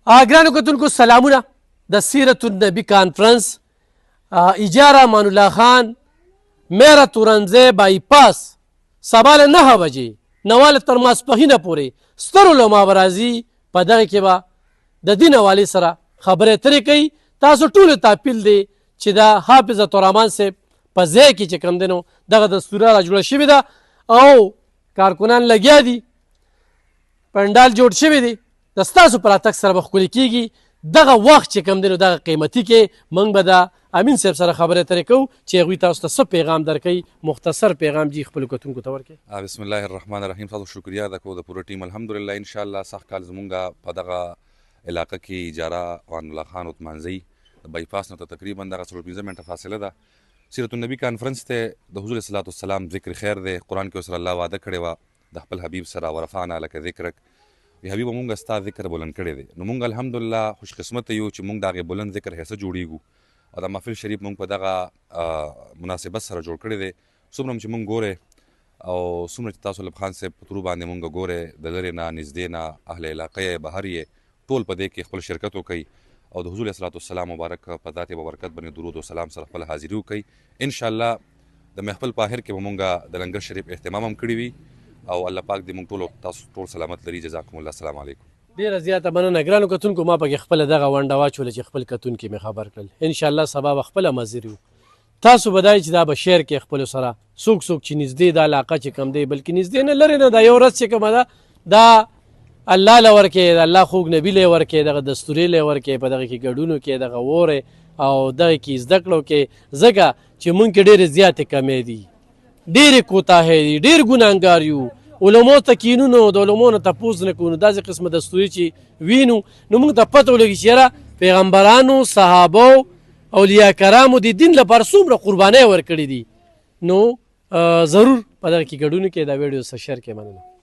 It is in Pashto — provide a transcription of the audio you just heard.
ګرانو کتونکو سلامونه. د سیرت النبي کانفرنس اجاره امان الله خان میره تورنځی بایپاس سبا له 9 بجې نواله تر ماسپښینه پورې ستر علما به راځي. په دغه کې به د دین حوالې سره خبرې اترې کوي. تاسو ټولو ته اپیل دی چې د حافظ الرحمن صاحب په ځای کې چې کوم دی نو دغه دستوره را جوړه شوې ده او کارکنان لګیا دي، پنډال جوړ شوی دی، د ستاسو په راتګ سره به ښکلي کېږي. دغه وخت چې کوم دی نو دغه قیمتي کې موږ به د امین صاحب سره خبرې اترې کوو چې هغوی تاسو ته څه پیغام درکوي. مختصر پیغام جي خپلو کتونکو ته ورکړئ. بسم الله الرحمن الرحیم. تاسو شکریه ادا کوو د پوره ټیم. الحمدلله انشاءالله سخت کال زمونږ په دغه علاقه کې اجاره امان الله خان عثمانزی د بایپاس نه ته تقریبا دغه 15 منټه فاصله ده. سیرت النبي کانفرنس ته د حضور صلی الله علیه وسلم ذکر خیر دی. قرآن کې سره الله وعده کړې وه د خپل حبیب سره ورفعنا لک ذکرک، وی حبیبه مونږ ستا ذکر بلند کړی دی. نو مونږ الحمدلله خوش قسمته یو چې مونږ د هغې بلند ذکر حصه جوړیږو او د محفل شریف مونږ په دغه مناسبت سره جوړ کړی دی. څومره چې مونږ ګورئ او څومره چې تاسو لب خان صاحب په ترو باندې مونږ ګورئ د لرې نه نږدې نه اهل علاقه یې بهر یې ټول په دې کې خپل شرکت وکوئ او د حضور صلی الله علیه وسلم مبارک په ذات ببرکت باندې درود و سلام سره خپل حاضري وکوئ. انشاءالله د محفل په آخر کې به مونږ د لنګر شریف اهتمام هم کړی وي او الله پاک دې مونږ ټول تاسو ټول سلامت لري. جزاکم الله. السلام علیکم. ډېره زیاته مننه ګرانو کتونکو. ما پکې خپله دغه ونډه واچوله چې خپل کتونکي مې خبر کړل. انشاءالله سبا به خپله مزیر یو. تاسو به دا چې دا به شیر کې خپلو سره څوک څوک چې نږدې دا علاقه چې کم دی بلکې نږدې نه لرې نه دا یو ورځ چې کومه ده دا الله له ورکې د الله خوږ نبي له ورکې دغه دستورې له ورکې په دغه کې ګډونو کې دغه وورې او دغه کې زده کړو کې ځکه چې مونږ کې ډېرې زیاتې کمې دي، ډېرې کوتاهۍ دي، ډېر ګناهګار یو. علمو ته کینو د علمو نه تپوس نه کوو. داسې قسمه دستوري چې وینو نو موږ ته پته ولګي چې یاره پیغمبرانو صحابو اولیاء کرامو د دین لپاره څومره قربانۍ ورکړي دي. نو ضرور په دغه کې ګډون کې دا ویډیو سره شیر کړئ. مننه.